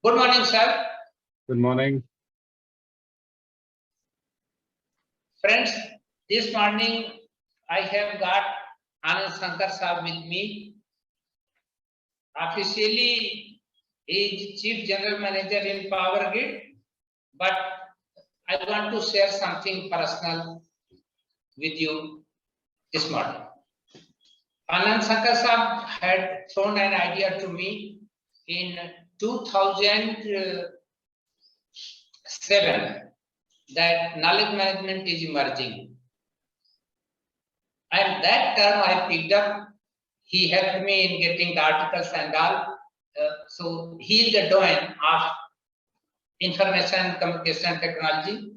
Good morning, sir. Good morning. Friends, this morning I have got Anand Shankar sir with me. Officially, he is Chief General Manager in POWERGRID, but I want to share something personal with you this morning. Anand Shankar sir had thrown an idea to me in 2007 that knowledge management is emerging. And that term I picked up. He helped me in getting the articles and all. So he is the doyen of information and communication technology.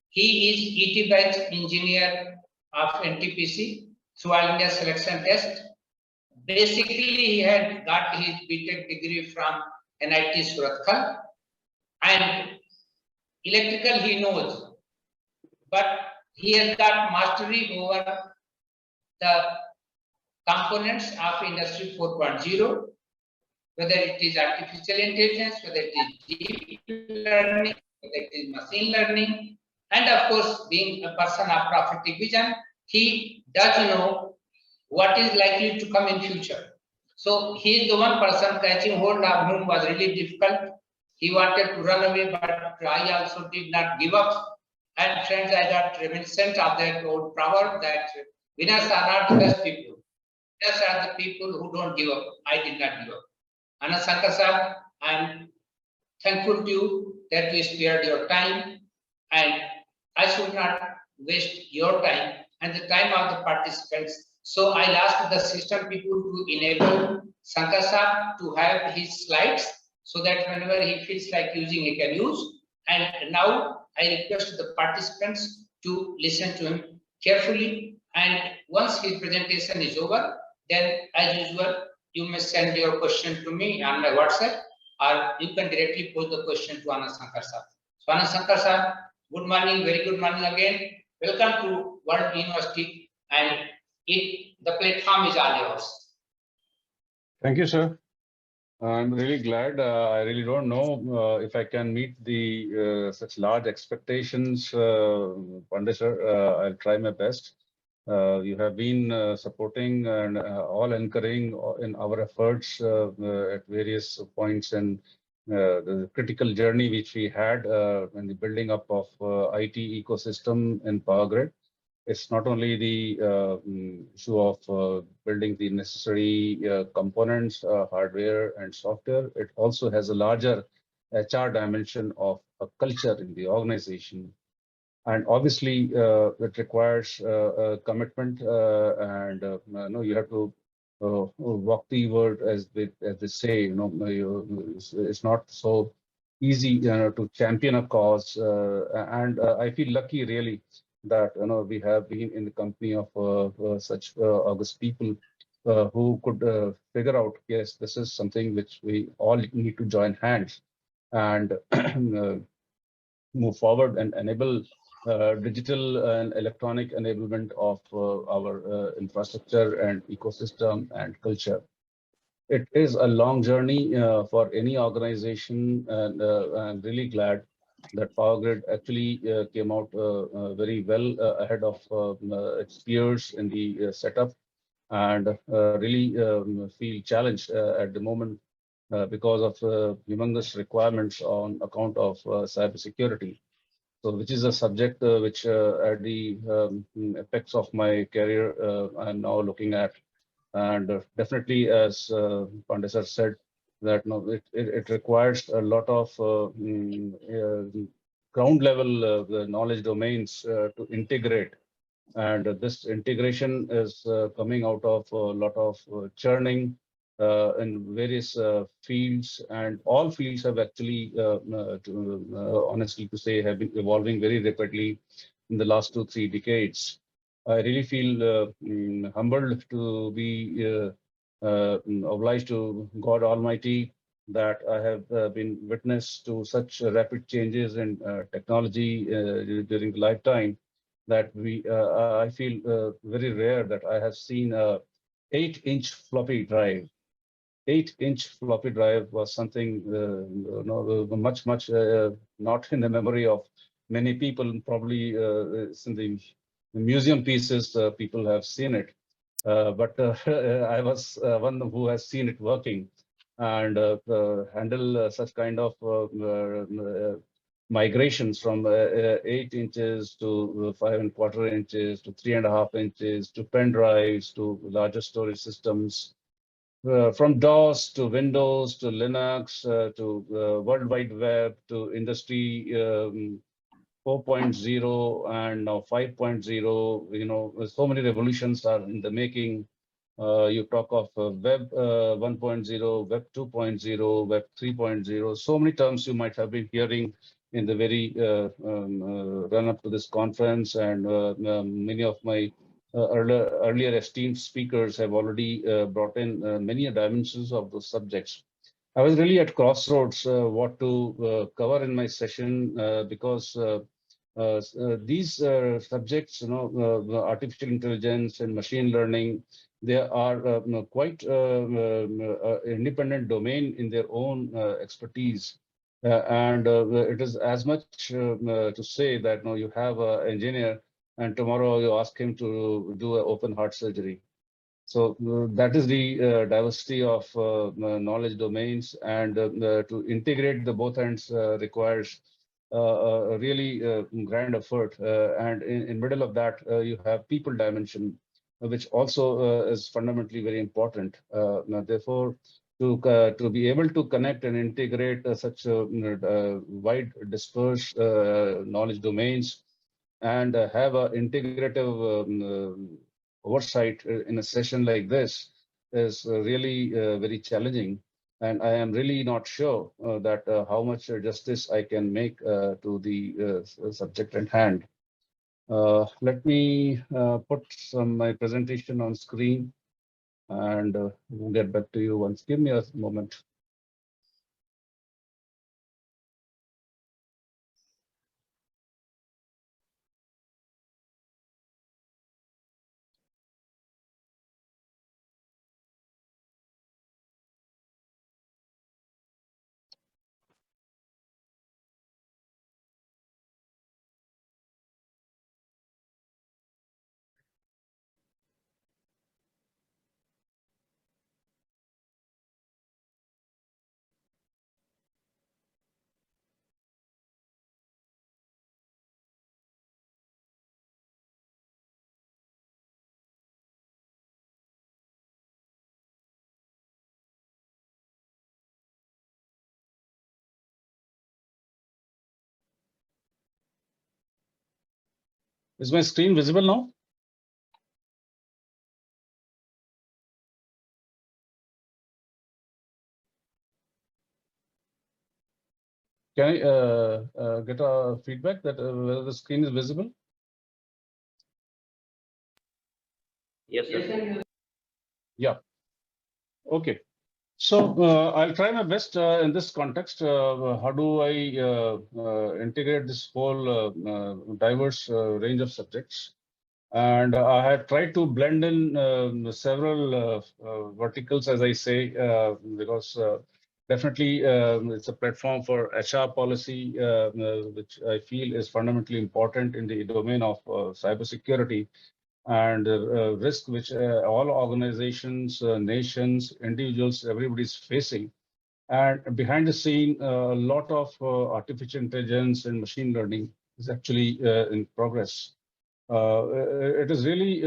He is ET batch engineer of NTPC through All India selection test. Basically, he had got his BTech degree from NIT Surathkal, and electrical he knows, but he has got mastery over the components of Industry 4.0, whether it is artificial intelligence, whether it is deep learning, whether it is machine learning, and of course, being a person of prophetic vision, he does know what is likely to come in future. So he is the one person catching hold of whom was really difficult. He wanted to run away, but I also did not give up. And friends, I got reminiscent of that old proverb that winners are not the best people. Winners are the people who don't give up. I did not give up. Anand Shankar sir, I am thankful to you that you spared your time, and I should not waste your time and the time of the participants. So I'll ask the system people to enable Shankar sir to have his slides so that whenever he feels like using, he can use. And now I request the participants to listen to him carefully. And once his presentation is over, then as usual, you may send your question to me on my WhatsApp, or you can directly pose the question to Anand Shankar sir. So Anand Shankar sir, good morning, very good morning again. Welcome to World University, and the platform is all yours. Thank you, sir. I'm really glad. I really don't know if I can meet the such large expectations, Pandey sir. I'll try my best. You have been supporting and all encouraging in our efforts at various points and the critical journey which we had in the building up of IT ecosystem in POWERGRID. It's not only the issue of building the necessary components, hardware and software. It also has a larger HR dimension of a culture in the organization. And obviously, it requires commitment, and you have to walk the word, as they say. It's not so easy, to champion a cause. And I feel lucky, really, that we have been in the company of such august people who could figure out, yes, this is something which we all need to join hands and move forward and enable digital and electronic enablement of our infrastructure and ecosystem and culture. It is a long journey for any organization, and I'm really glad that POWERGRID actually came out very well ahead of its peers in the setup, and really feel challenged at the moment because of humongous requirements on account of cybersecurity. So, which is a subject which at the apex of my career I'm now looking at, and definitely, as Pandey sir said, that it requires a lot of ground level knowledge domains to integrate, and this integration is coming out of a lot of churning in various fields, and all fields have actually, honestly to say, have been evolving very rapidly in the last 2-3 decades. I really feel humbled to be obliged to God Almighty that I have been witness to such rapid changes in technology during the lifetime, that I feel very rare that I have seen a 8-inch floppy drive 8-inch floppy drive was something much not in the memory of many people. Probably it's in the museum pieces, people have seen it. But I was one who has seen it working, and handle such kind of migrations from 8 inches to 5¼ inches to 3½ inches to pen drives to larger storage systems, from DOS to Windows to Linux to World Wide Web to Industry 4.0 and now 5.0. So many revolutions are in the making. You talk of Web 1.0, Web 2.0, Web 3.0. So many terms you might have been hearing in the very run up to this conference, and many of my earlier esteemed speakers have already brought in many dimensions of those subjects. I was really at crossroads what to cover in my session because these subjects, artificial intelligence and machine learning, they are quite independent domain in their own expertise. And it is as much to say that you have an engineer and tomorrow you ask him to do an open heart surgery. So that is the diversity of knowledge domains, and to integrate the both ends requires a really grand effort. And in middle of that, you have people dimension, which also is fundamentally very important. Therefore, to be able to connect and integrate such wide dispersed knowledge domains and have an integrative oversight in a session like this is really very challenging. And I am really not sure that how much justice I can make to the subject at hand. Let me put my presentation on screen, and we'll get back to you once. Give me a moment. Is my screen visible now? Can I get a feedback that whether the screen is visible? Yes, sir. Yeah. Okay. So I'll try my best in this context. How do I integrate this whole diverse range of subjects? And I have tried to blend in several verticals, as I say, because definitely it's a platform for HR policy, which I feel is fundamentally important in the domain of cybersecurity and risk which all organizations, nations, individuals, everybody is facing. And behind the scene, a lot of artificial intelligence and machine learning is actually in progress. It is really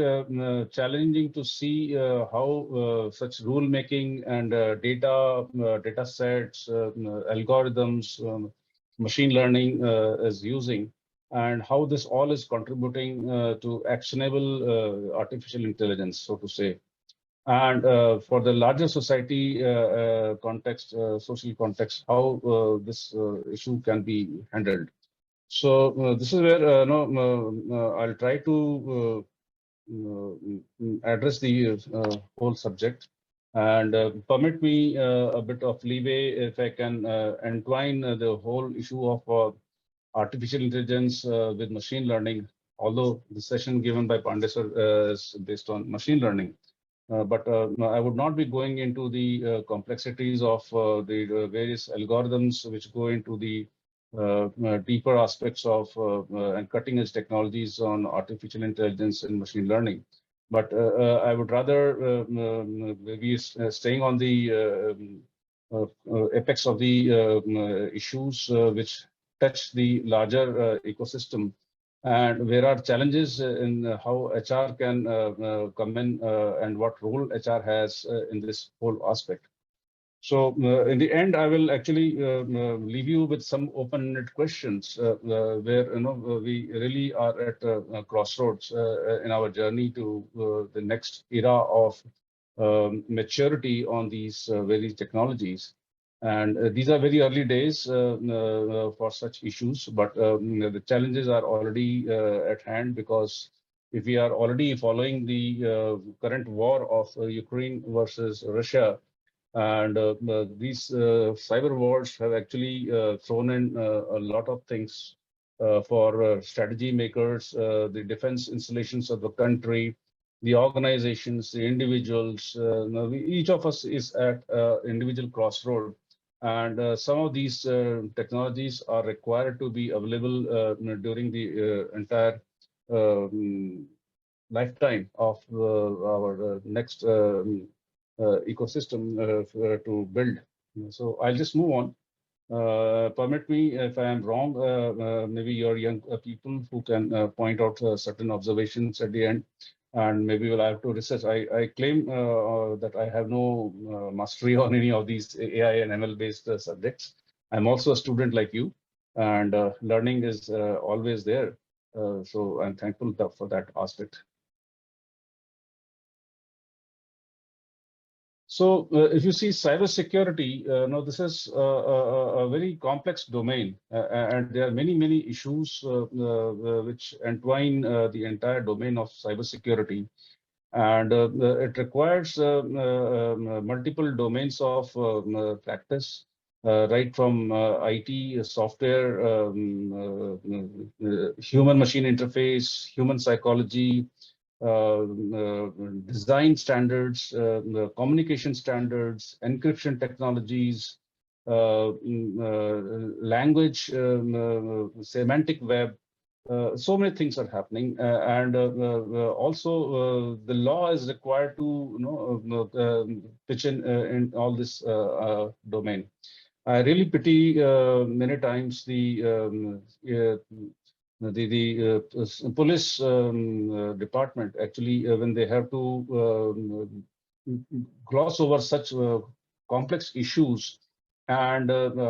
challenging to see how such rule making and data sets, algorithms, machine learning is using, and how this all is contributing to actionable artificial intelligence, so to say. And for the larger society context, social context, how this issue can be handled. So this is where I'll try to address the whole subject, and permit me a bit of leeway if I can entwine the whole issue of artificial intelligence with machine learning. Although the session given by Pandey sir is based on machine learning, But I would not be going into the complexities of the various algorithms which go into the deeper aspects of and cutting edge technologies on artificial intelligence and machine learning. But I would rather maybe staying on the apex of the issues which touch the larger ecosystem, and where are challenges in how HR can come in and what role HR has in this whole aspect. So in the end, I will actually leave you with some open-ended questions where we really are at a crossroads in our journey to the next era of maturity on these various technologies. And these are very early days for such issues, but the challenges are already at hand, because if we are already following the current war of Ukraine versus Russia, and these cyber wars have actually thrown in a lot of things for strategy makers, the defense installations of the country, the organizations, the individuals. Now each of us is at individual crossroad, and some of these technologies are required to be available during the entire lifetime of our next ecosystem to build. So I'll just move on. Permit me if I am wrong, maybe your young people who can point out certain observations at the end, and maybe we'll have to research. I claim that I have no mastery on any of these AI and ML based subjects. I'm also a student like you, and learning is always there. So I'm thankful for that aspect. So if you see cybersecurity, now this is a very complex domain, and there are many issues which entwine the entire domain of cybersecurity, and it requires multiple domains of practice, right from IT, software, human-machine interface, human psychology, design standards, communication standards, encryption technologies, language, semantic web. So many things are happening, and also the law is required to pitch in all this domain. I really pity many times the police department, actually, when they have to gloss over such complex issues, and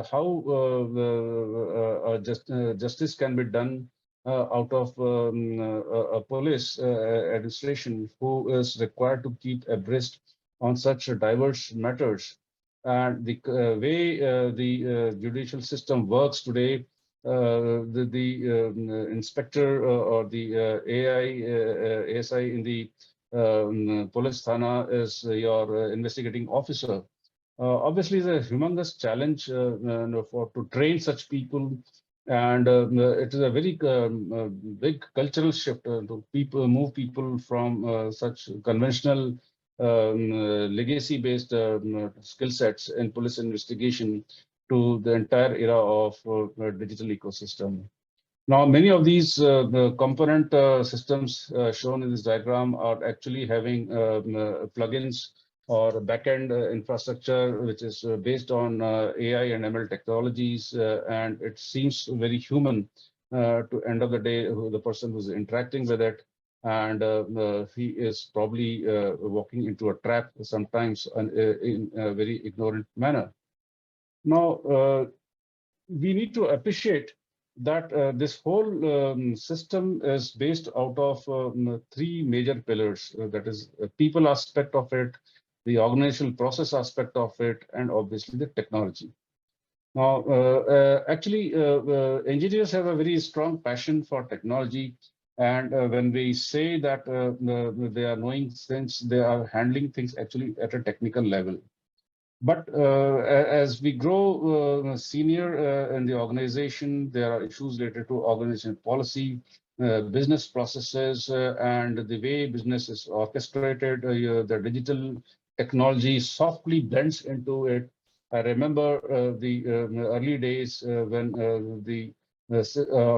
how justice can be done out of a police administration who is required to keep abreast on such diverse matters. And the way the judicial system works today, the inspector or the ASI in the police thana is your investigating officer. Obviously, it's a humongous challenge to train such people, and it is a very big cultural shift to move people from such conventional legacy-based skill sets in police investigation to the entire era of digital ecosystem. Now, many of these component systems shown in this diagram are actually having plugins or backend infrastructure, which is based on AI and ML technologies, and it seems very human to end of the day, the person who's interacting with it, and he is probably walking into a trap sometimes in a very ignorant manner. Now, we need to appreciate that this whole system is based out of three major pillars. That is the people aspect of it, the organizational process aspect of it, and obviously the technology. Now, actually, engineers have a very strong passion for technology. And when we say that they are knowing things, they are handling things actually at a technical level. But as we grow senior in the organization, there are issues related to organization policy, business processes and the way business is orchestrated, the digital technology softly blends into it. I remember the early days when the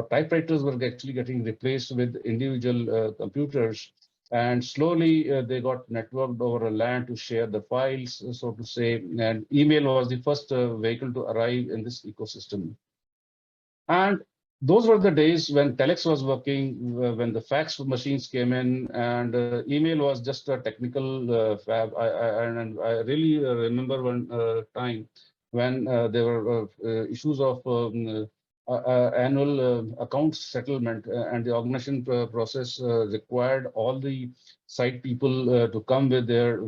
typewriters were actually getting replaced with individual computers, and slowly they got networked over a LAN to share the files, so to say, and email was the first vehicle to arrive in this ecosystem. And those were the days when telex was working, when the fax machines came in, and email was just a technical fab. And I really remember one time when there were issues of annual account settlement, and the organization process required all the site people to come with their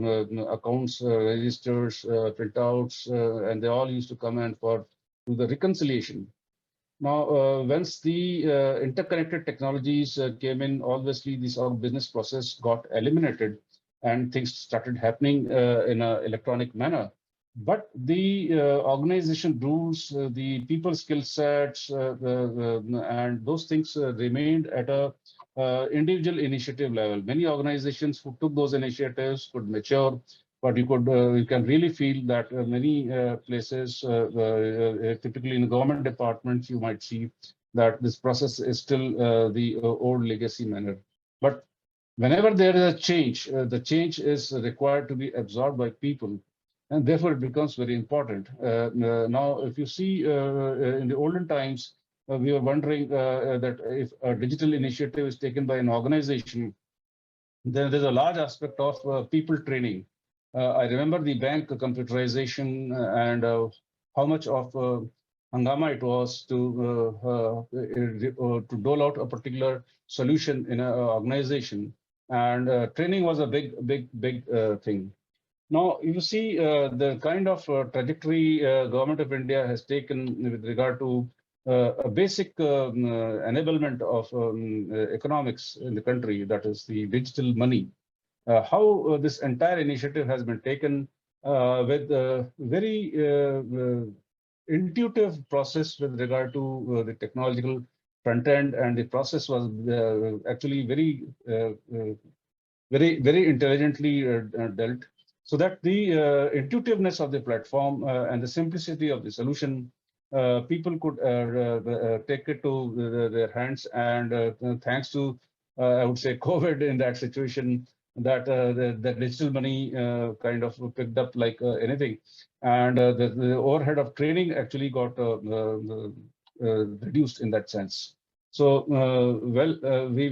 accounts, registers, printouts, and they all used to come and for to the reconciliation. Now, once the interconnected technologies came in, obviously this all business process got eliminated and things started happening in an electronic manner. But the organization rules, the people skill sets, and those things remained at a individual initiative level. Many organizations who took those initiatives could mature, but you can really feel that many places, typically in government departments, you might see that this process is still the old legacy manner. But whenever there is a change, the change is required to be absorbed by people, and therefore it becomes very important. Now, if you see in the olden times, we were wondering that if a digital initiative is taken by an organization, then there's a large aspect of people training. I remember the bank computerization and how much of hangama it was to dole out a particular solution in an organization, and training was a big thing. Now, you see the kind of trajectory Government of India has taken with regard to a basic enablement of economics in the country, that is the digital money. How this entire initiative has been taken with a very intuitive process with regard to the technological front end, and the process was actually very intelligently dealt, so that the intuitiveness of the platform and the simplicity of the solution, people could take it to their hands. And thanks to, I would say, COVID in that situation, that the digital money kind of picked up like anything. And the overhead of training actually got reduced in that sense. So, we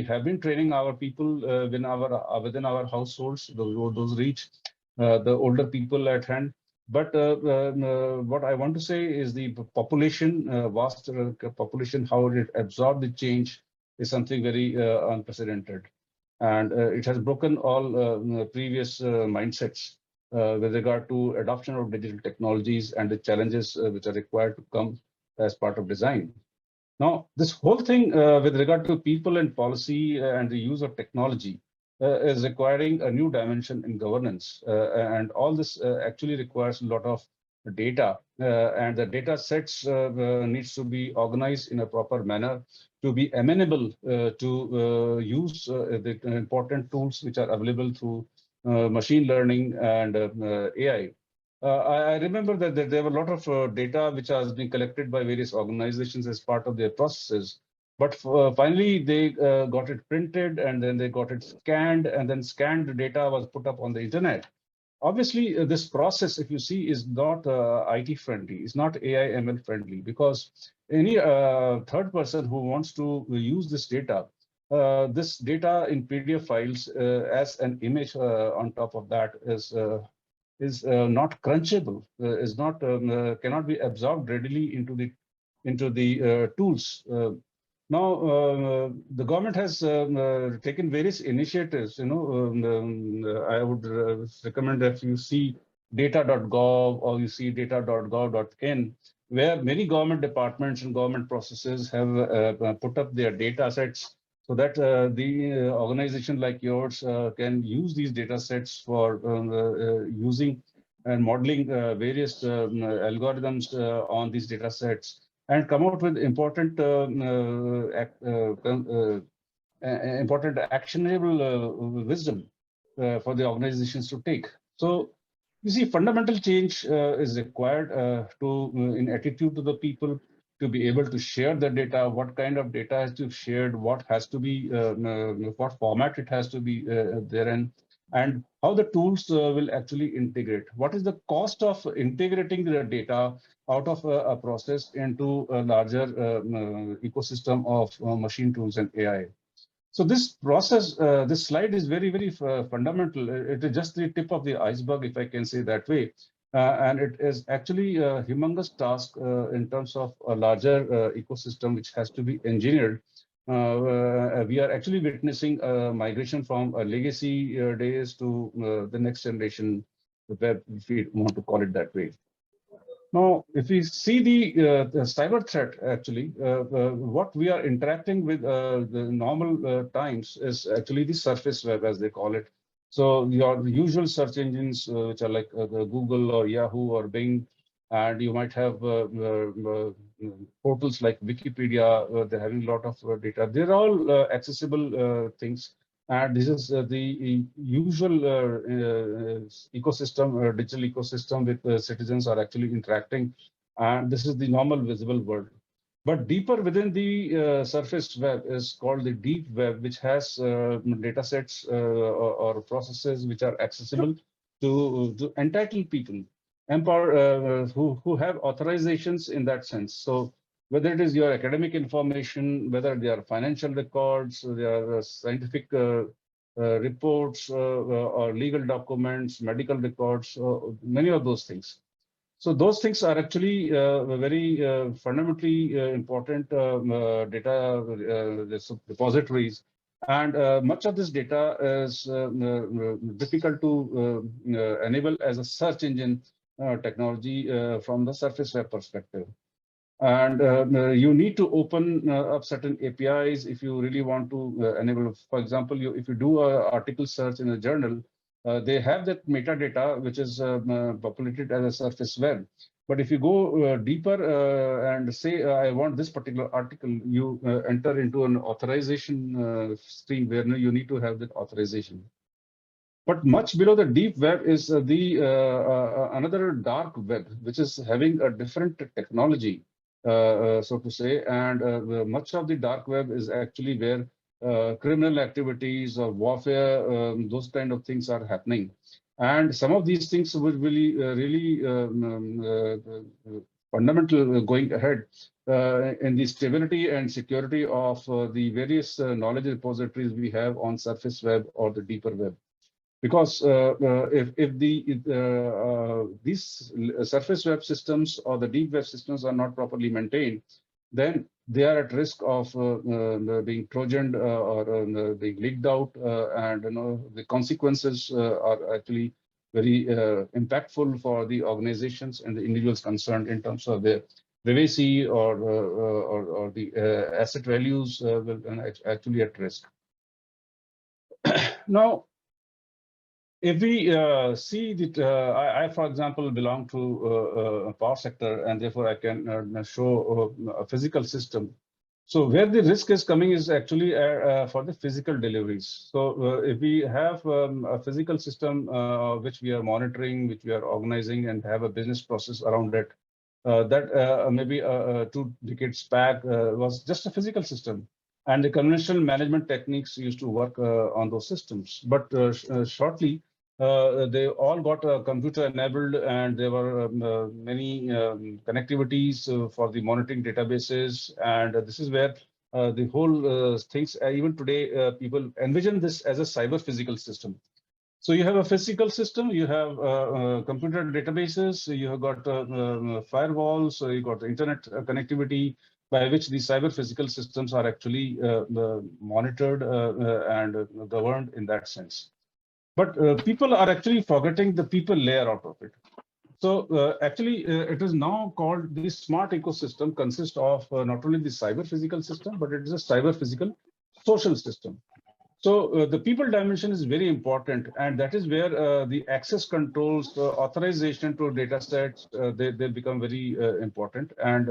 have been training our people within our households. Those reach the older people at hand. But what I want to say is the population, vast population, how it absorbed the change is something very unprecedented, and it has broken all previous mindsets with regard to adoption of digital technologies and the challenges which are required to come as part of design. Now, this whole thing with regard to people and policy and the use of technology is requiring a new dimension in governance. And all this actually requires a lot of data, and the data sets needs to be organized in a proper manner to be amenable to use the important tools which are available through machine learning and AI. I remember that there were a lot of data which has been collected by various organizations as part of their processes. But finally, they got it printed, and then they got it scanned, and then scanned data was put up on the internet. Obviously, this process, if you see, is not IT friendly. It's not AI ML friendly, because any third person who wants to use this data in PDF files as an image on top of that is not crunchable, is not cannot be absorbed readily into the tools. Now, the government has taken various initiatives. I would recommend that you see data.gov or you see data.gov.in, where many government departments and government processes have put up their data sets, so that the organization like yours can use these data sets for using and modeling various algorithms on these data sets, and come out with important important actionable wisdom for the organizations to take. So you see, fundamental change is required in attitude to the people, to be able to share the data, what kind of data has to be shared, what has to be, what format it has to be therein, and how the tools will actually integrate. What is the cost of integrating the data out of a process into a larger ecosystem of machine tools and AI? So this process, this slide is very, very fundamental. It is just the tip of the iceberg, if I can say that way. And it is actually a humongous task in terms of a larger ecosystem which has to be engineered. We are actually witnessing a migration from legacy days to the next generation web, if we want to call it that way. Now, if we see the cyber threat, actually, what we are interacting with the normal times is actually the surface web, as they call it. So your usual search engines, which are like Google or Yahoo or Bing, and you might have portals like Wikipedia, they're having a lot of data. They're all accessible things. And this is the usual ecosystem, digital ecosystem with citizens are actually interacting. And this is the normal visible world. But deeper within the surface web is called the deep web, which has data sets or processes which are accessible to entitled people, empower who have authorizations in that sense. So whether it is your academic information, whether they are financial records, they are scientific reports or legal documents, medical records, many of those things. So those things are actually very fundamentally important data repositories. And much of this data is difficult to enable as a search engine technology from the surface web perspective. And you need to open up certain APIs if you really want to enable. For example, if you do an article search in a journal, they have that metadata which is populated as a surface web. But if you go deeper and say, I want this particular article, you enter into an authorization stream where you need to have that authorization. But much below the deep web is the another dark web, which is having a different technology, so to say. And much of the dark web is actually where criminal activities or warfare, those kind of things are happening. And some of these things will really fundamental going ahead in the stability and security of the various knowledge repositories we have on surface web or the deeper web. Because if these surface web systems or the deep web systems are not properly maintained, then they are at risk of being trojaned or being leaked out, and the consequences are actually very impactful for the organizations and the individuals concerned in terms of their privacy or the asset values will actually at risk. Now, if we see that, I, for example, belong to a power sector, and therefore I can show a physical system. So where the risk is coming is actually for the physical deliveries. So if we have a physical system which we are monitoring, which we are organizing, and have a business process around it, that maybe 2 decades back was just a physical system. And the conventional management techniques used to work on those systems. But shortly, they all got computer enabled, and there were many connectivities for the monitoring databases. And this is where the whole things, even today, people envision this as a cyber physical system. So you have a physical system, you have computer databases, you have got firewalls, so you got internet connectivity by which these cyber physical systems are actually monitored and governed in that sense. But people are actually forgetting the people layer out of it. So actually, it is now called the smart ecosystem consists of not only the cyber physical system, but it is a cyber physical social system. So the people dimension is very important, and that is where the access controls, authorization to data sets, they become very important. And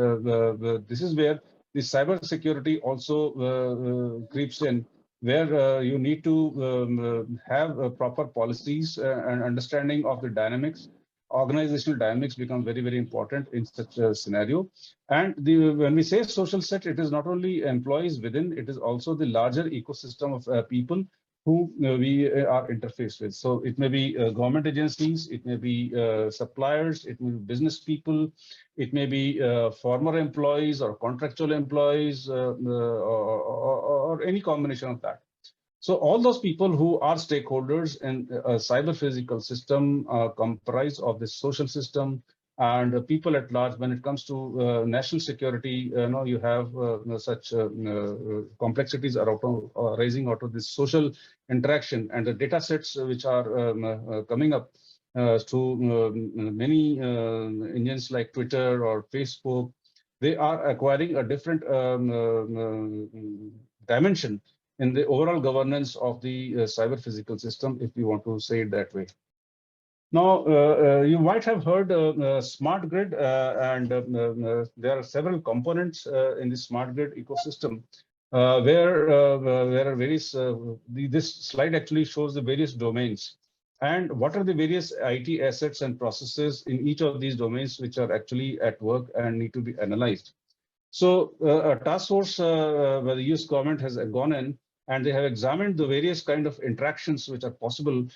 this is where the cyber security also creeps in, where you need to have proper policies and understanding of the dynamics. Organizational dynamics become very, very important in such a scenario. And when we say social set, it is not only employees within, it is also the larger ecosystem of people who we are interfaced with. So it may be government agencies, it may be suppliers, it may be business people, it may be former employees or contractual employees, or any combination of that. So all those people who are stakeholders in a cyber physical system comprise of this social system and people at large. When it comes to national security, you have such complexities are rising out of this social interaction, and the data sets which are coming up through many engines like Twitter or Facebook, they are acquiring a different dimension in the overall governance of the cyber physical system, if we want to say it that way. Now, you might have heard smart grid, and there are several components in the smart grid ecosystem, where there are various, this slide actually shows the various domains and what are the various IT assets and processes in each of these domains which are actually at work and need to be analyzed. So a task force where the US government has gone in and they have examined the various kind of interactions which are possible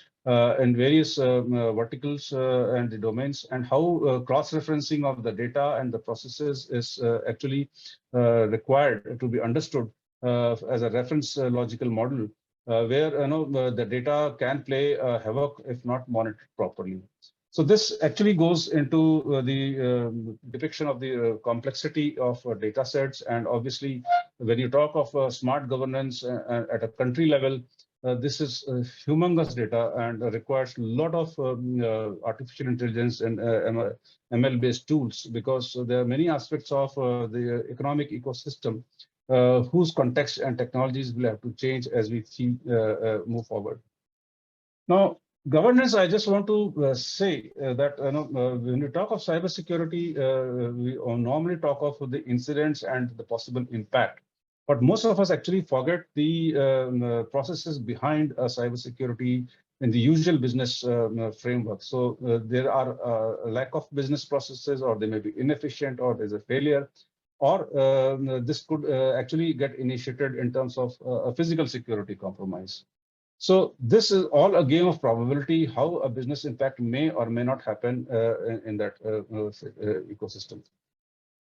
in various verticals and the domains, and how cross-referencing of the data and the processes is actually required to be understood as a reference logical model, where the data can play havoc if not monitored properly. So this actually goes into the depiction of the complexity of data sets. And obviously, when you talk of smart governance at a country level, this is humongous data and requires a lot of artificial intelligence and ML-based tools, because there are many aspects of the economic ecosystem whose context and technologies will have to change as we see move forward. Now, governance, I just want to say that when we talk of cybersecurity, we normally talk of the incidents and the possible impact. But most of us actually forget the processes behind cybersecurity in the usual business framework. So there are a lack of business processes, or they may be inefficient, or there's a failure, or this could actually get initiated in terms of a physical security compromise. So this is all a game of probability, how a business impact may or may not happen in that ecosystem.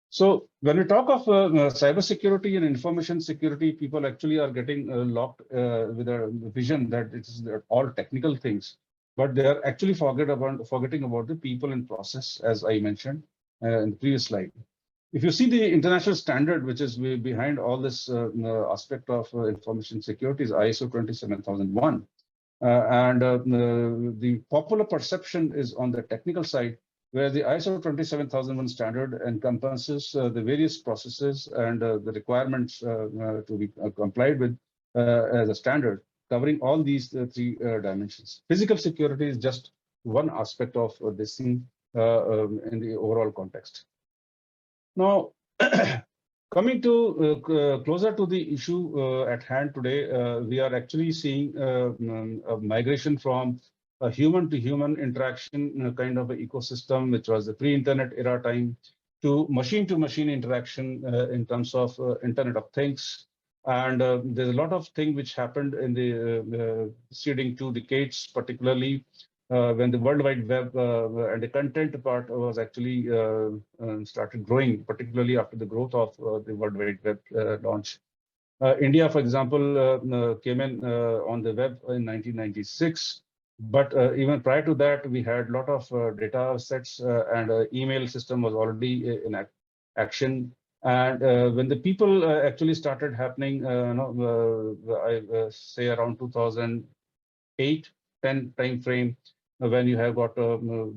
So when we talk of cybersecurity and information security, people actually are getting locked with a vision that it's all technical things, but they are actually forgetting about the people and process, as I mentioned in the previous slide. If you see the international standard, which is behind all this aspect of information security, is ISO 27001. And the popular perception is on the technical side, where the ISO 27001 standard encompasses the various processes and the requirements to be complied with as a standard, covering all these three dimensions. Physical security is just one aspect of this thing in the overall context. Now, coming to closer to the issue at hand today, we are actually seeing a migration from a human-to-human interaction kind of an ecosystem, which was the pre-internet era time, to machine-to-machine interaction in terms of Internet of Things. And there's a lot of things which happened in the preceding 2 decades, particularly when the World Wide Web and the content part was actually started growing, particularly after the growth of the World Wide Web launch. India, for example, came in on the web in 1996. But even prior to that, we had a lot of data sets and email system was already in action. And when the people actually started happening, I say around 2008, 10 time frame, when you have got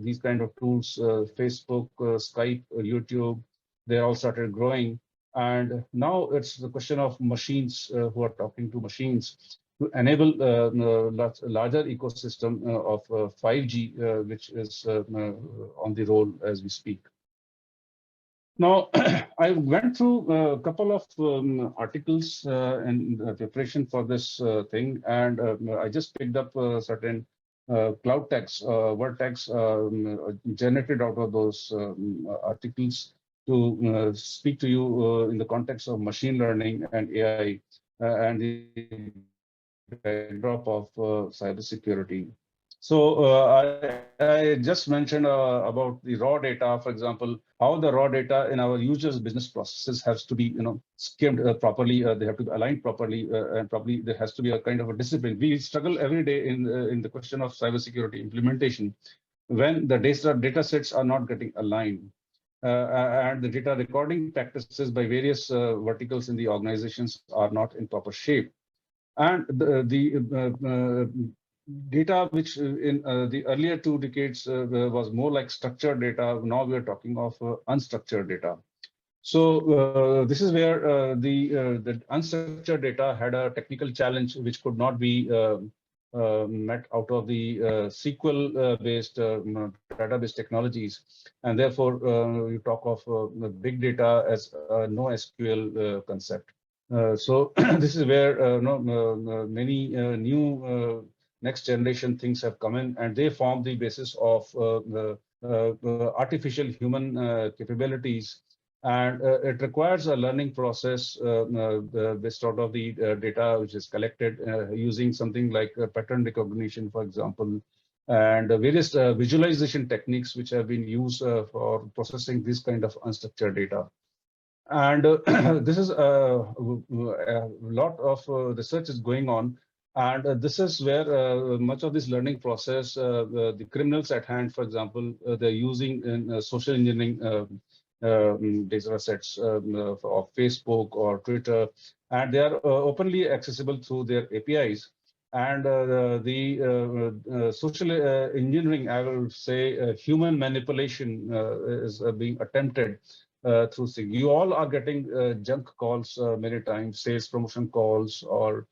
these kind of tools, Facebook, Skype, YouTube, they all started growing. And now it's the question of machines who are talking to machines. to enable larger ecosystem of 5G, which is on the roll as we speak. Now, I went through a couple of articles in preparation for this thing, and I just picked up certain cloud text, word text generated out of those articles to speak to you in the context of machine learning and AI and the backdrop of cybersecurity. So I just mentioned about the raw data, for example, how the raw data in our users' business processes has to be, skimmed properly. They have to be aligned properly, and probably there has to be a kind of a discipline. We struggle every day in the question of cybersecurity implementation when the data sets are not getting aligned. And the data recording practices by various verticals in the organizations are not in proper shape. And the data which in the earlier 2 decades was more like structured data, now we are talking of unstructured data. So this is where the unstructured data had a technical challenge which could not be met out of the SQL-based database technologies, and therefore you talk of big data as a NoSQL concept. So this is where many new next generation things have come in, and they form the basis of artificial human capabilities. And it requires a learning process based out of the data which is collected using something like pattern recognition, for example, and various visualization techniques which have been used for processing this kind of unstructured data. And this is a lot of research is going on. And this is where much of this learning process, the criminals at hand, for example, they're using in social engineering data sets of Facebook or Twitter, and they are openly accessible through their APIs. And the social engineering, I will say, human manipulation is being attempted through SIG. You all are getting junk calls many times, sales promotion calls or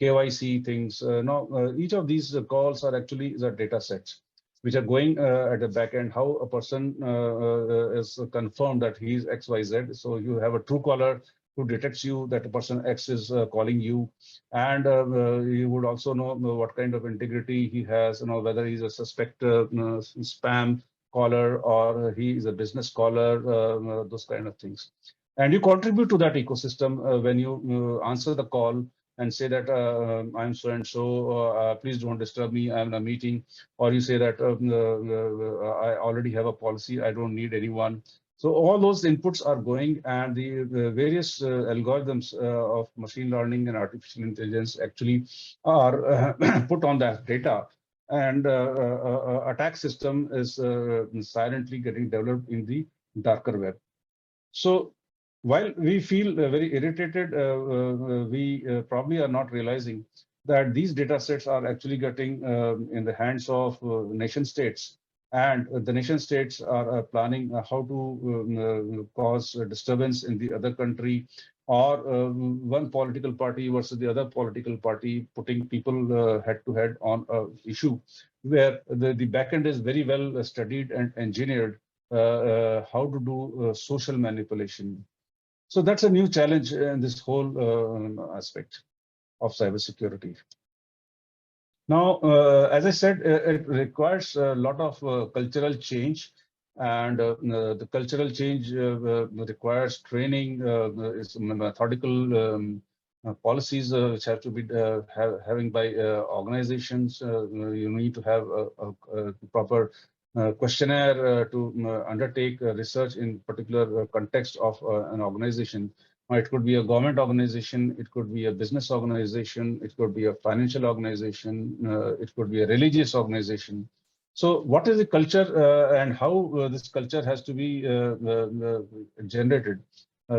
KYC things. Each of these calls are actually the data sets which are going at the back end, how a person is confirmed that he is XYZ. So you have a true caller who detects you that a person X is calling you, and you would also know what kind of integrity he has, whether he's a suspect spam caller or he is a business caller, those kind of things. And you contribute to that ecosystem when you answer the call and say that I'm so and so, please don't disturb me, I'm in a meeting. Or you say that I already have a policy, I don't need anyone. So all those inputs are going, and the various algorithms of machine learning and artificial intelligence actually are put on that data. And attack system is silently getting developed in the darker web. So while we feel very irritated, we probably are not realizing that these data sets are actually getting in the hands of nation states. And the nation states are planning how to cause disturbance in the other country, or one political party versus the other political party, putting people head to head on an issue where the backend is very well studied and engineered how to do social manipulation. So that's a new challenge in this whole aspect of cybersecurity. Now, as I said, it requires a lot of cultural change, and the cultural change requires training, is methodical policies which have to be having by organizations. You need to have a proper questionnaire to undertake research in particular context of an organization. It could be a government organization, it could be a business organization, it could be a financial organization, it could be a religious organization. So what is the culture and how this culture has to be generated?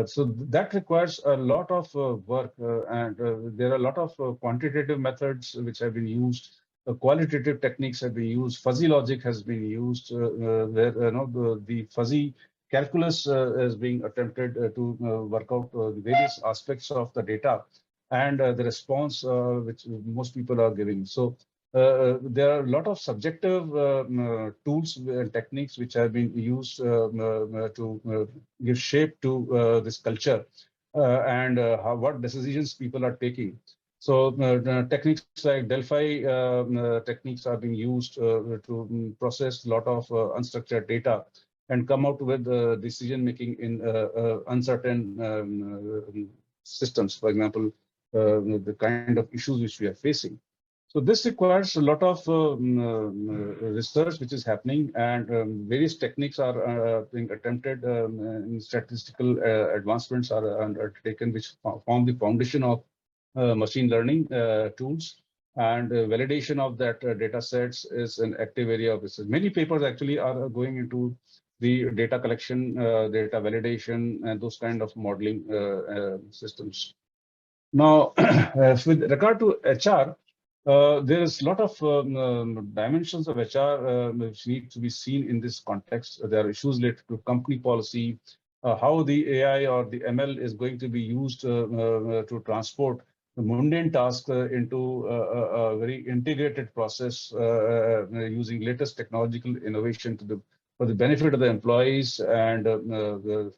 So that requires a lot of work, and there are a lot of quantitative methods which have been used. Qualitative techniques have been used. Fuzzy logic has been used, where the fuzzy calculus is being attempted to work out the various aspects of the data. and the response which most people are giving. So there are a lot of subjective tools and techniques which have been used to give shape to this culture and what decisions people are taking. So techniques like Delphi techniques are being used to process a lot of unstructured data and come out with decision making in uncertain systems. For example, the kind of issues which we are facing. So this requires a lot of research which is happening, and various techniques are being attempted. In statistical advancements are undertaken, which form the foundation of machine learning tools. And validation of that data sets is an active area of research. Many papers actually are going into the data collection, data validation, and those kind of modeling systems. Now, with regard to HR, there is a lot of dimensions of HR which need to be seen in this context. There are issues related to company policy, how the AI or the ML is going to be used to transport the mundane task into a very integrated process using latest technological innovation for the benefit of the employees and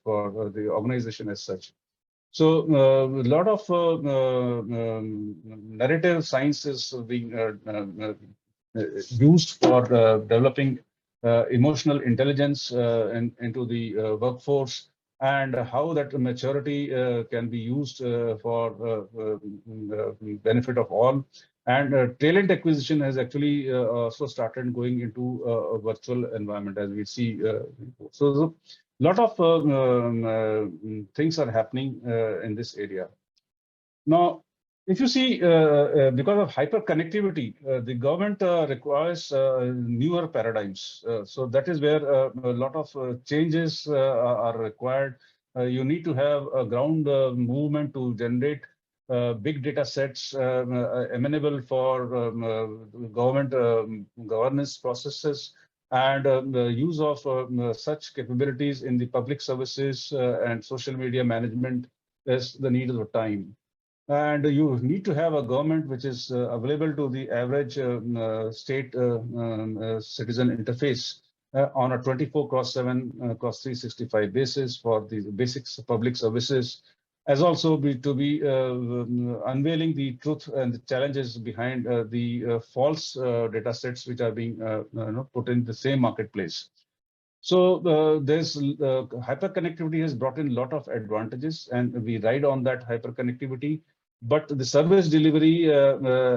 for the organization as such. So a lot of narrative science is being used for developing emotional intelligence into the workforce, and how that maturity can be used for benefit of all. And talent acquisition has actually also started going into a virtual environment, as we see. So a lot of things are happening in this area. Now, if you see, because of hyperconnectivity, the government requires newer paradigms. So that is where a lot of changes are required. You need to have a ground movement to generate big data sets amenable for government governance processes, and the use of such capabilities in the public services and social media management is the need of the time. And you need to have a government which is available to the average state citizen interface on a 24/7 cross 365 basis for the basic public services, as also to be unveiling the truth and the challenges behind the false data sets which are being put in the same marketplace. So there's hyperconnectivity has brought in a lot of advantages, and we ride on that hyperconnectivity. But the service delivery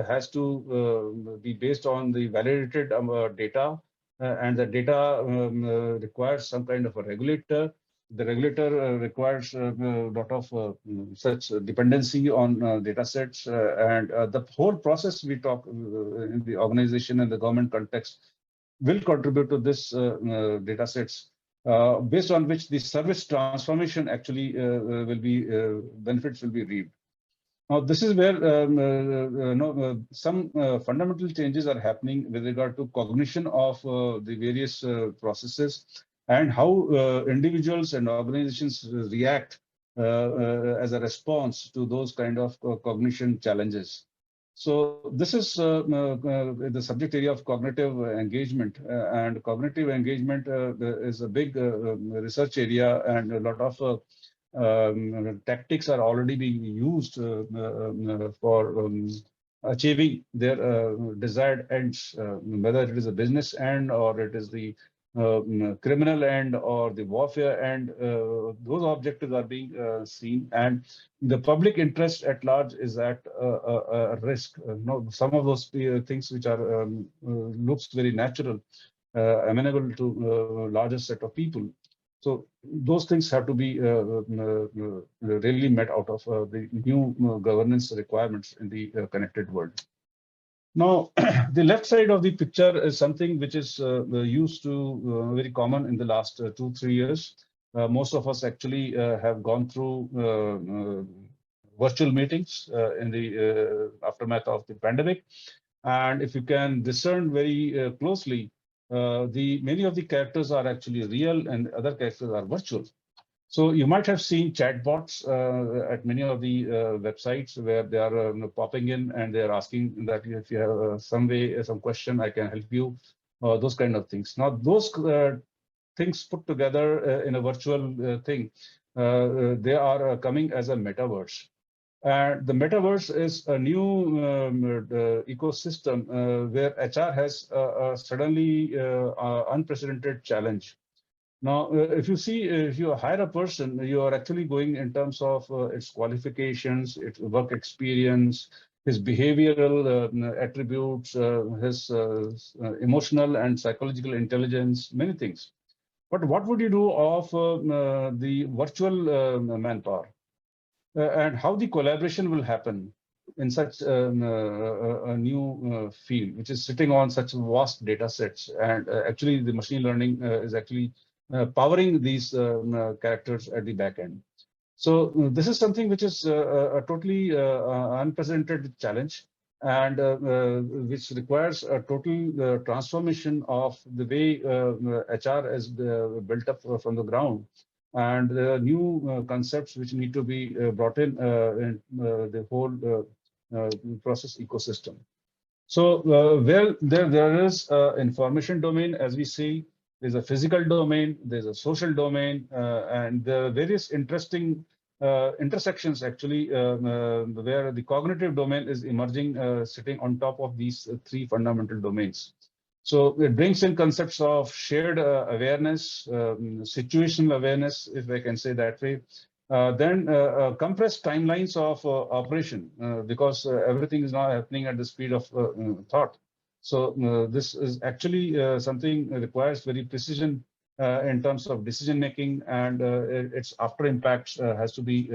has to be based on the validated data, and the data requires some kind of a regulator. The regulator requires a lot of such dependency on data sets, and the whole process we talk in the organization and the government context will contribute to this data sets, based on which the service transformation actually will be benefits will be reaped. Now, this is where some fundamental changes are happening with regard to cognition of the various processes, and how individuals and organizations react as a response to those kind of cognition challenges. So this is the subject area of cognitive engagement, and cognitive engagement is a big research area, and a lot of tactics are already being used for achieving their desired ends, whether it is a business end or it is the criminal end or the warfare end. Those objectives are being seen, and the public interest at large is at a risk. Some of those things which are looks very natural, amenable to larger set of people. So those things have to be really met out of the new governance requirements in the connected world. Now, the left side of the picture is something which is used to very common in the last 2-3 years. Most of us actually have gone through virtual meetings in the aftermath of the pandemic. And if you can discern very closely, many of the characters are actually real and other characters are virtual. So you might have seen chatbots at many of the websites where they are popping in and they are asking that if you have some way, some question, I can help you, those kind of things. Now, those things put together in a virtual thing, they are coming as a metaverse. The metaverse is a new ecosystem where HR has suddenly unprecedented challenge. Now, if you see, if you hire a person, you are actually going in terms of its qualifications, its work experience, his behavioral attributes, his emotional and psychological intelligence, many things. But what would you do of the virtual manpower? And how the collaboration will happen in such a new field, which is sitting on such vast data sets. And actually, the machine learning is actually powering these characters at the back end. So this is something which is a totally unprecedented challenge, and which requires a total transformation of the way HR is built up from the ground, and there are new concepts which need to be brought in the whole process ecosystem. So where there is information domain, as we see, there's a physical domain, there's a social domain, and there are various interesting intersections actually where the cognitive domain is emerging, sitting on top of these three fundamental domains. So it brings in concepts of shared awareness, situational awareness, if I can say that way, then compressed timelines of operation, because everything is now happening at the speed of thought. So this is actually something that requires very precision in terms of decision making, and its after impacts has to be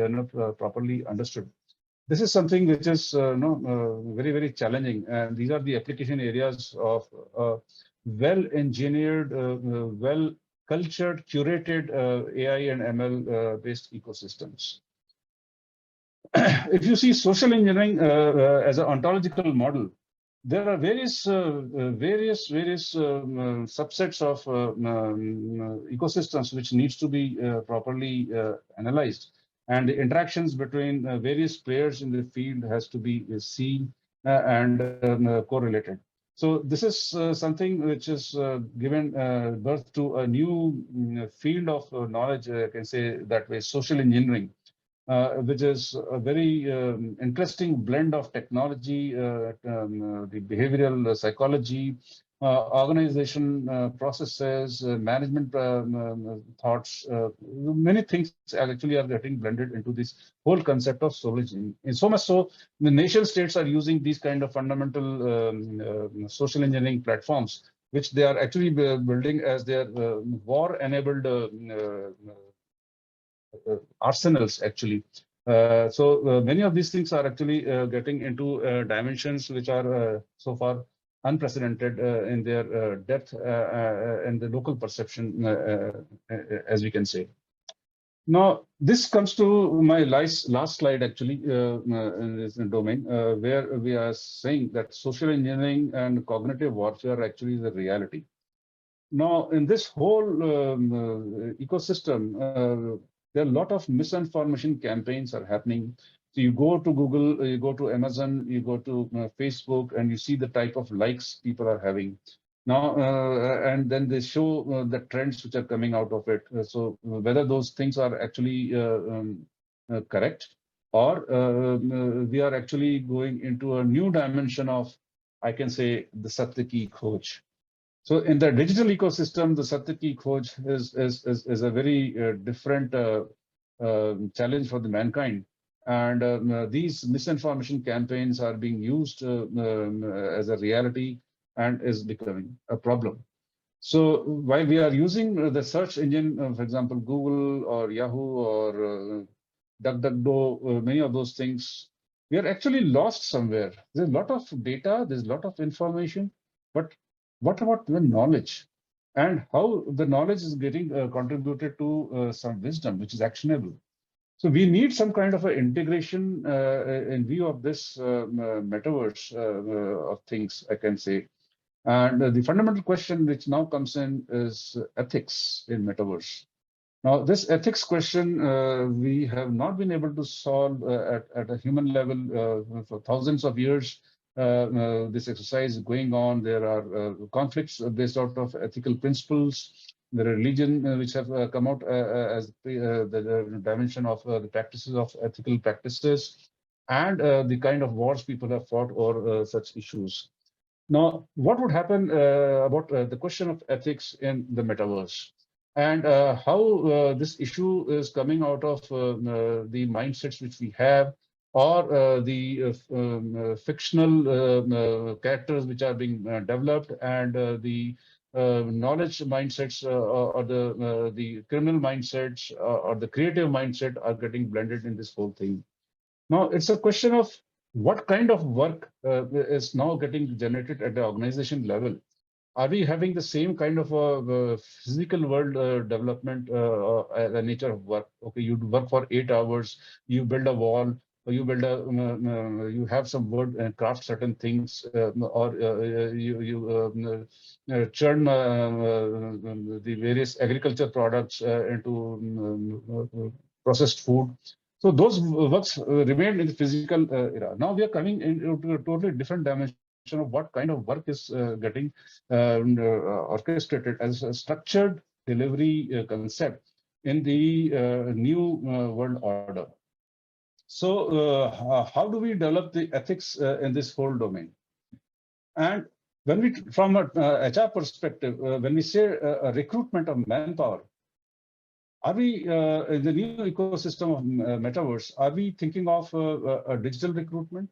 properly understood. This is something which is very, very challenging, and these are the application areas of well-engineered, well-cultured, curated AI and ML based ecosystems. If you see social engineering as an ontological model, there are various subsets of ecosystems which needs to be properly analyzed, and the interactions between various players in the field has to be seen and correlated. So this is something which is given birth to a new field of knowledge, I can say that way, social engineering, which is a very interesting blend of technology, the behavioral psychology, organization processes, management thoughts. Many things actually are getting blended into this whole concept of social engineering. And so much so, the nation states are using these kind of fundamental social engineering platforms, which they are actually building as their war-enabled arsenals actually. So many of these things are actually getting into dimensions which are so far unprecedented in their depth and the local perception, as we can say. Now, this comes to my last slide actually in this domain, where we are saying that social engineering and cognitive warfare are actually the reality. Now, in this whole ecosystem, there are a lot of misinformation campaigns are happening. So you go to Google, you go to Amazon, you go to Facebook, and you see the type of likes people are having. Now, and then they show the trends which are coming out of it. So whether those things are actually correct, or we are actually going into a new dimension of, I can say, the Satya Ki Khoj. So in the digital ecosystem, the Satya Ki Khoj is a very different challenge for the mankind. And these misinformation campaigns are being used as a reality and is becoming a problem. So while we are using the search engine, for example, Google or Yahoo or DuckDuckGo, many of those things, we are actually lost somewhere. There's a lot of data, there's a lot of information, but what about the knowledge and how the knowledge is getting contributed to some wisdom, which is actionable? So we need some kind of an integration in view of this metaverse of things, I can say. And the fundamental question which now comes in is ethics in metaverse. Now, this ethics question, we have not been able to solve at a human level for thousands of years. This exercise is going on. There are conflicts based out of ethical principles. There are religion which have come out as the dimension of the practices of ethical practices and the kind of wars people have fought over such issues. Now, what would happen about the question of ethics in the metaverse? And how this issue is coming out of the mindsets which we have, or the fictional characters which are being developed, and the knowledge mindsets or the criminal mindsets or the creative mindset are getting blended in this whole thing. Now, it's a question of what kind of work is now getting generated at the organization level. Are we having the same kind of a physical world development, the nature of work? Okay, you work for 8 hours, you build a wall, or you build a, you have some wood and craft certain things, or you churn the various agriculture products into processed food. So those works remained in the physical era. Now we are coming into a totally different dimension of what kind of work is getting orchestrated as a structured delivery concept in the new world order. So how do we develop the ethics in this whole domain? And when we, from a HR perspective, when we say recruitment of manpower, are we in the new ecosystem of metaverse, are we thinking of a digital recruitment?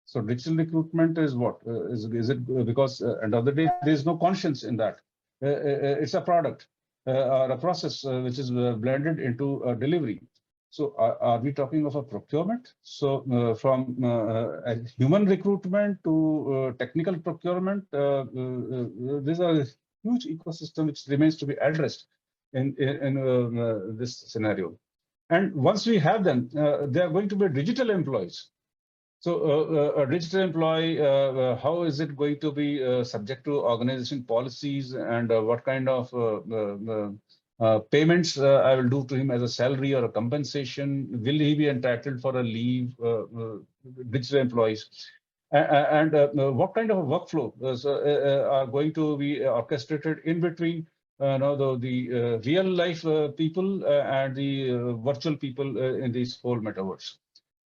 So digital recruitment is what? Is it because end of the day, there is no conscience in that. It's a product or a process which is blended into a delivery. So are we talking of a procurement? So from a human recruitment to technical procurement, these are a huge ecosystem which remains to be addressed in this scenario. And once we have them, they are going to be digital employees. So a digital employee, how is it going to be subject to organization policies, and what kind of payments I will do to him as a salary or a compensation? Will he be entitled for a leave? Digital employees. And what kind of a workflow are going to be orchestrated in between the real life people and the virtual people in this whole metaverse?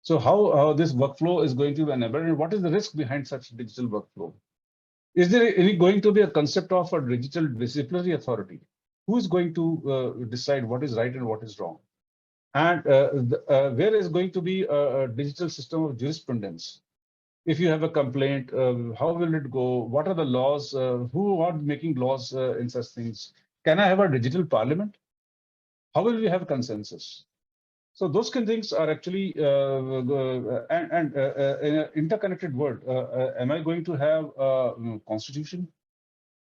So how this workflow is going to be enabled, and what is the risk behind such digital workflow? Is there going to be a concept of a digital disciplinary authority? Who is going to decide what is right and what is wrong? And where is going to be a digital system of jurisprudence? If you have a complaint, how will it go? What are the laws? Who are making laws in such things? Can I have a digital parliament? How will we have consensus? So those kind of things are actually in an interconnected world. Am I going to have a constitution?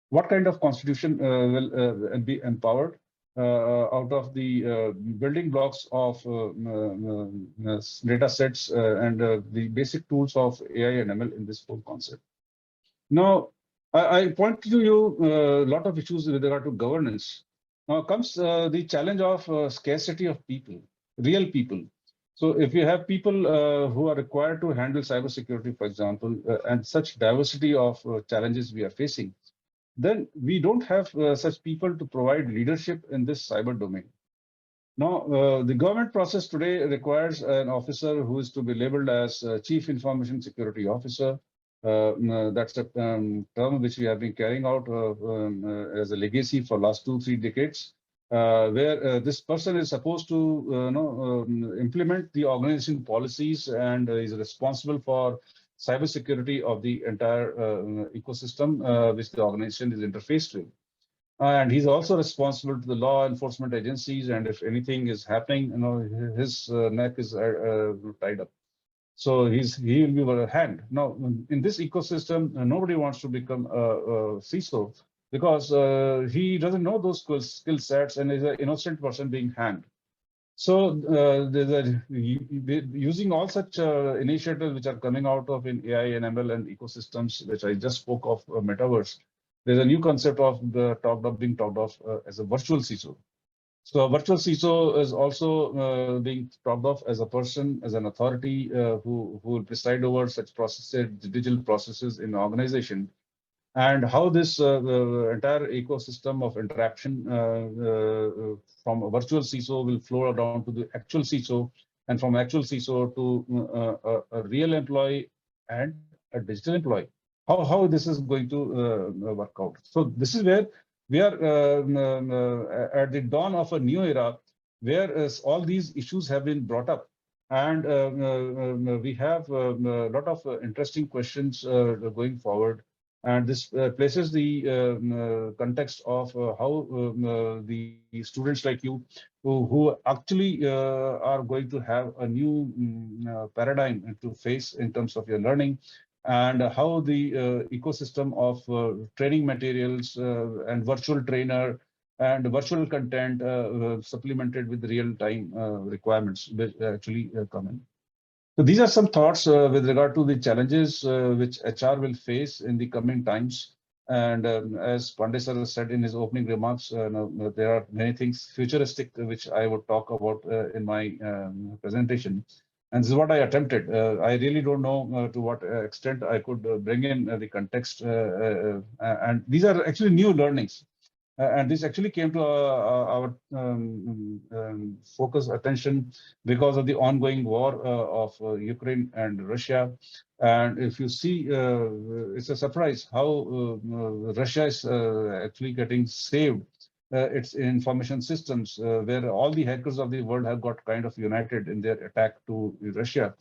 What kind of constitution will be empowered out of the building blocks of data sets and the basic tools of AI and ML in this whole concept? Now, I point to you a lot of issues with regard to governance. Now comes the challenge of scarcity of people, real people. So if you have people who are required to handle cybersecurity, for example, and such diversity of challenges we are facing, then we don't have such people to provide leadership in this cyber domain. Now, the government process today requires an officer who is to be labeled as Chief Information Security Officer. That's a term which we have been carrying out as a legacy for last 2-3 decades, where this person is supposed to implement the organization policies and is responsible for cybersecurity of the entire ecosystem which the organization is interfaced with. And he's also responsible to the law enforcement agencies. And if anything is happening, his neck is tied up. So he will be a hand. Now, in this ecosystem, nobody wants to become a CISO because he doesn't know those skill sets and is an innocent person being hanged. So using all such initiatives which are coming out of in AI and ML and ecosystems, which I just spoke of, metaverse, there's a new concept of being talked of as a virtual CISO. So a virtual CISO is also being talked of as a person, as an authority who will preside over such processes, digital processes in the organization, and how this the entire ecosystem of interaction from a virtual CISO will flow down to the actual CISO, and from actual CISO to a real employee and a digital employee. How this is going to work out. So this is where we are at the dawn of a new era, where all these issues have been brought up. And we have a lot of interesting questions going forward. And this places the context of how the students like you, who actually are going to have a new paradigm to face in terms of your learning, and how the ecosystem of training materials and virtual trainer and virtual content supplemented with real-time requirements which actually come in. So these are some thoughts with regard to the challenges which HR will face in the coming times. And as Pandey sir said in his opening remarks, there are many things futuristic which I would talk about in my presentation. And this is what I attempted. I really don't know to what extent I could bring in the context. And these are actually new learnings. And this actually came to our focus attention because of the ongoing war of Ukraine and Russia. And if you see, it's a surprise how Russia is actually getting saved its information systems, where all the hackers of the world have got kind of united in their attack to Russia.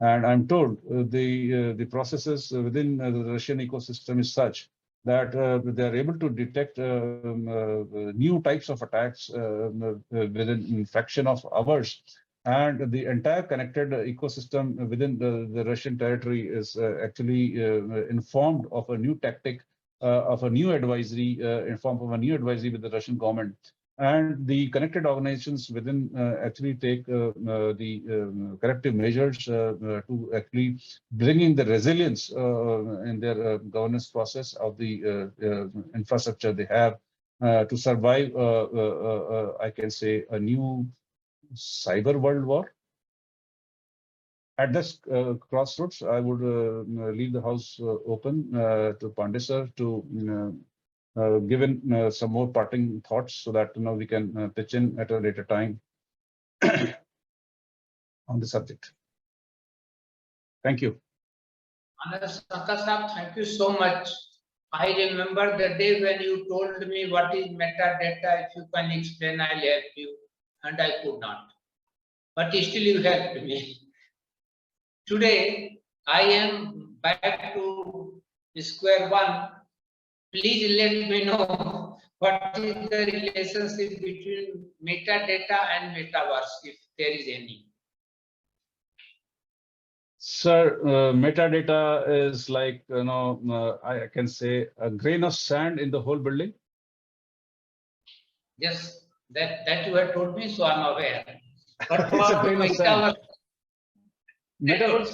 And I'm told the processes within the Russian ecosystem is such that they are able to detect new types of attacks within a fraction of hours. And the entire connected ecosystem within the Russian territory is actually informed of a new tactic, of a new advisory, informed of a new advisory with the Russian government. And the connected organizations within actually take the corrective measures to actually bringing the resilience in their governance process of the infrastructure they have to survive, I can say, a new cyber world war. At this crossroads, I would leave the house open to Pandey sir to give in some more parting thoughts so that we can pitch in at a later time on the subject. Thank you. Anand Shankar sir, thank you so much. I remember the day when you told me what is metadata. If you can explain, I'll help you. And I could not. But still you helped me. Today, I am back to square one. Please let me know what is the relationship between metadata and metaverse, if there is any. Sir, metadata is like, I can say a grain of sand in the whole building. Yes, that you have told me, so I'm aware. But It's a for grain of sand. metaverse,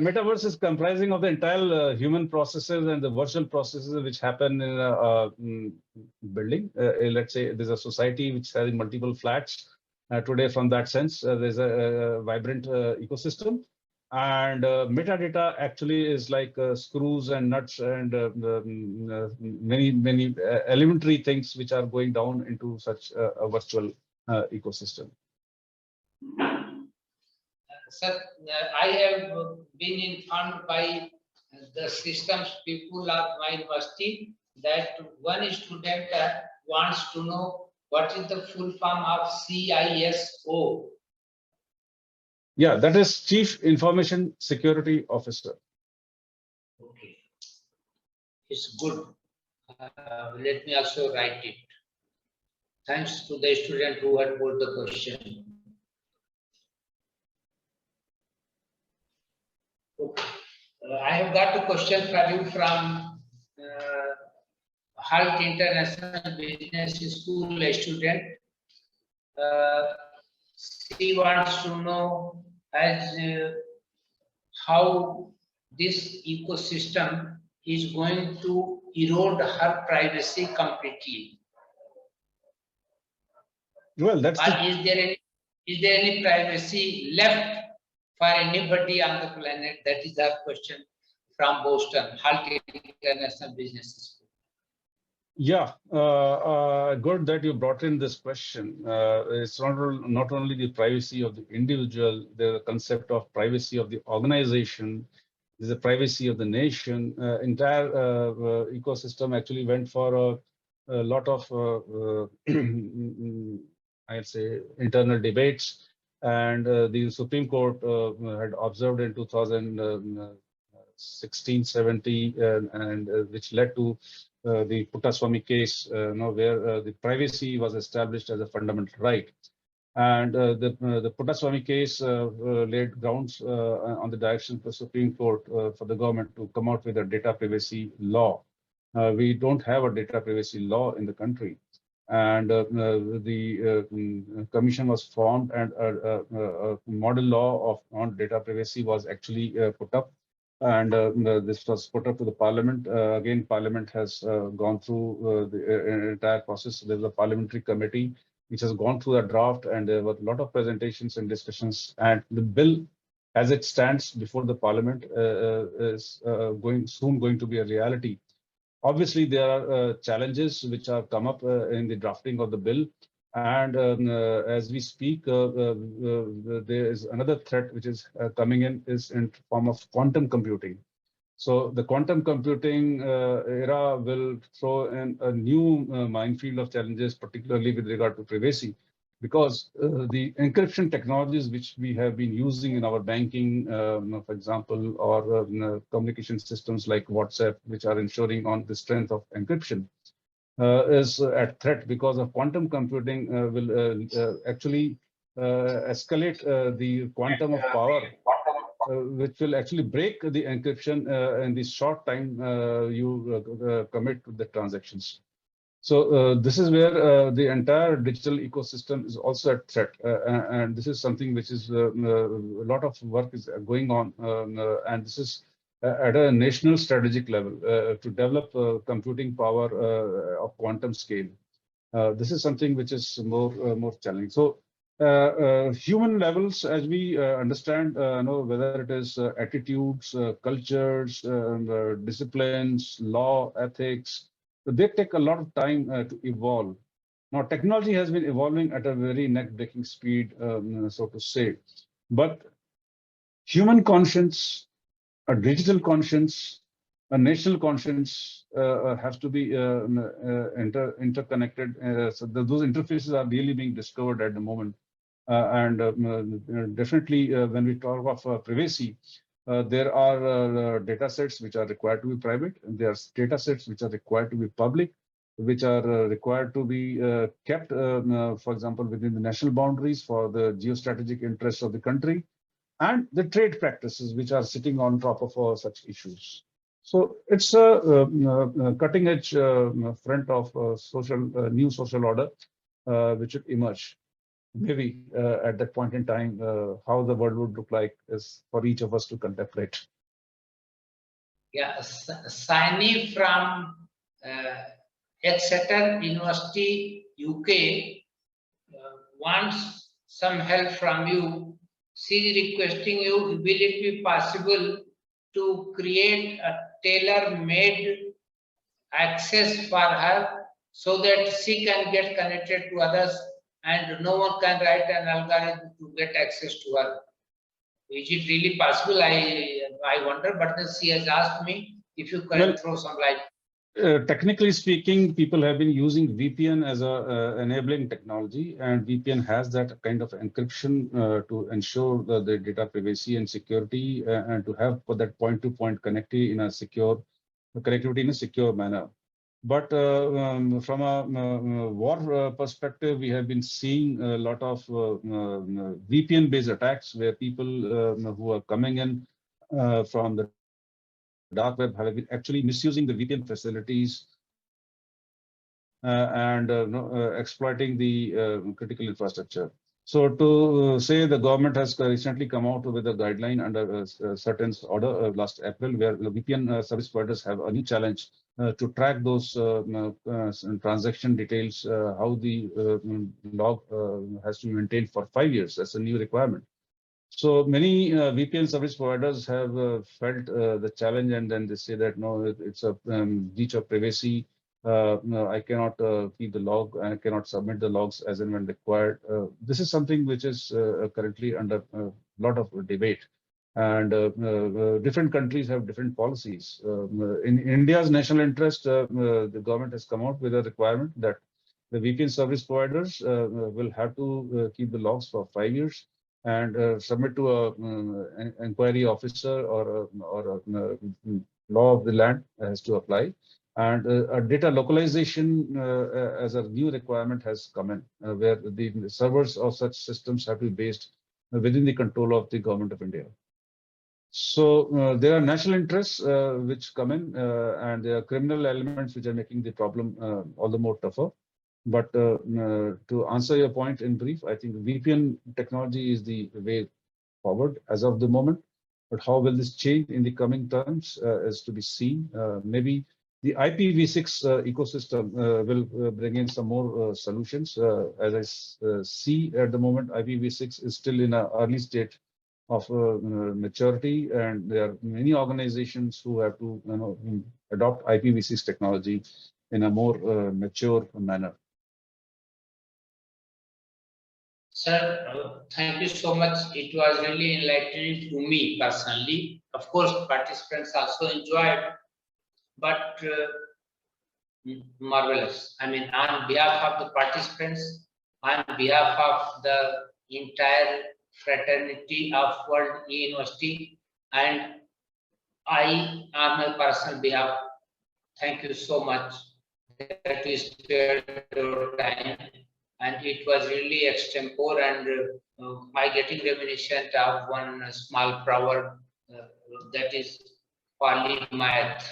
Metaverse is comprising of the entire human processes and the virtual processes which happen in a building. Let's say there's a society which has multiple flats. Today, from that sense, there's a vibrant ecosystem. And metadata actually is like screws and nuts and many elementary things which are going down into such a virtual ecosystem. sir, I have been informed by the systems people of my university that one student wants to know what is the full form of CISO. Yeah, that is Chief Information Security Officer. Okay, it's good. Let me also write it. Thanks to the student who had posed the question. Okay. I have got a question for you from Halt International Business School student. She wants to know as how this ecosystem is going to erode her privacy completely. Well, that's Or is there any privacy left for anybody on the planet? That is our question from Boston, Halt International Business School. Yeah, good that you brought in this question. It's not only the privacy of the individual, the concept of privacy of the organization, there's the privacy of the nation. Entire ecosystem actually went for a lot of, I'd say, internal debates. And the Supreme Court had observed in 2016, 17, and which led to the Puttaswamy case, where the privacy was established as a fundamental right. And the Puttaswamy case laid grounds on the direction of the Supreme Court for the government to come out with a data privacy law. We don't have a data privacy law in the country. And the commission was formed, and a model law on data privacy was actually put up. And this was put up to the parliament. Again, parliament has gone through the entire process. There's a parliamentary committee which has gone through a draft, and there were a lot of presentations and discussions. And the bill, as it stands before the parliament, is soon going to be a reality. Obviously, there are challenges which have come up in the drafting of the bill. And as we speak, there is another threat which is coming in, is in form of quantum computing. So the quantum computing era will throw in a new minefield of challenges, particularly with regard to privacy, because the encryption technologies which we have been using in our banking, for example, or communication systems like WhatsApp, which are ensuring on the strength of encryption, is at threat because of quantum computing will actually escalate the quantum of power, which will actually break the encryption in the short time you commit to the transactions. So this is where the entire digital ecosystem is also at threat, and this is something which is a lot of work is going on, and this is at a national strategic level to develop computing power of quantum scale. This is something which is more challenging. So human levels, as we understand, whether it is attitudes, cultures, disciplines, law, ethics, they take a lot of time to evolve. Now, technology has been evolving at a very neck-breaking speed, so to say, but human conscience, a digital conscience, a national conscience has to be interconnected. So those interfaces are really being discovered at the moment. Definitely, when we talk of privacy, there are data sets which are required to be private, and there are data sets which are required to be public, which are required to be kept, for example, within the national boundaries for the geostrategic interests of the country, and the trade practices which are sitting on top of such issues. So it's a cutting edge front of new social order which should emerge. Maybe at that point in time, how the world would look like is for each of us to contemplate. Yeah, Saini from Exeter University, UK, wants some help from you. She is requesting you, will it be possible to create a tailor-made access for her so that she can get connected to others and no one can write an algorithm to get access to her? Is it really possible? I wonder, but then she has asked me if you can throw some light. Technically speaking, people have been using VPN as a enabling technology, and VPN has that kind of encryption to ensure the data privacy and security, and to have for that point-to-point connectivity in a secure manner. But from a war perspective, we have been seeing a lot of VPN-based attacks where people who are coming in from the dark web have been actually misusing the VPN facilities and exploiting the critical infrastructure. So to say the government has recently come out with a guideline under a certain order last April, where the VPN service providers have a new challenge to track those transaction details, how the log has to be maintained for 5 years. That's a new requirement. So many VPN service providers have felt the challenge, and then they say that no, it's a breach of privacy. No, I cannot keep the log, and I cannot submit the logs as and when required. This is something which is currently under a lot of debate, and different countries have different policies. In India's national interest, the government has come out with a requirement that the VPN service providers will have to keep the logs for 5 years and submit to an inquiry officer or a law of the land has to apply. And a data localization as a new requirement has come in, where the servers of such systems have to be based within the control of the government of India. So there are national interests which come in, and there are criminal elements which are making the problem all the more tougher. But to answer your point in brief, I think VPN technology is the way forward as of the moment. But how will this change in the coming terms is to be seen. Maybe the IPv6 ecosystem will bring in some more solutions. As I see at the moment, IPv6 is still in an early state of maturity, and there are many organizations who have to adopt IPv6 technology in a more mature manner. Sir, thank you so much. It was really enlightening to me personally. Of course, participants also enjoyed, but marvelous. I mean, on behalf of the participants, on behalf of the entire fraternity of World E-University, and I, on my personal behalf, thank you so much that you spared your time. And it was really extempore, and by getting reminiscent of one small proverb that is polymath,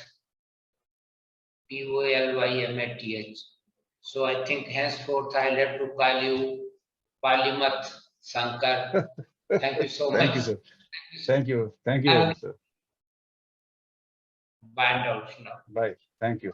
P-O-L-Y-M-A-T-H. So I think henceforth I'll have to call you Polymath Shankar. Thank you so much. Thank you, sir. Thank you. Thank you, sir. Bye out now. Bye. Thank you.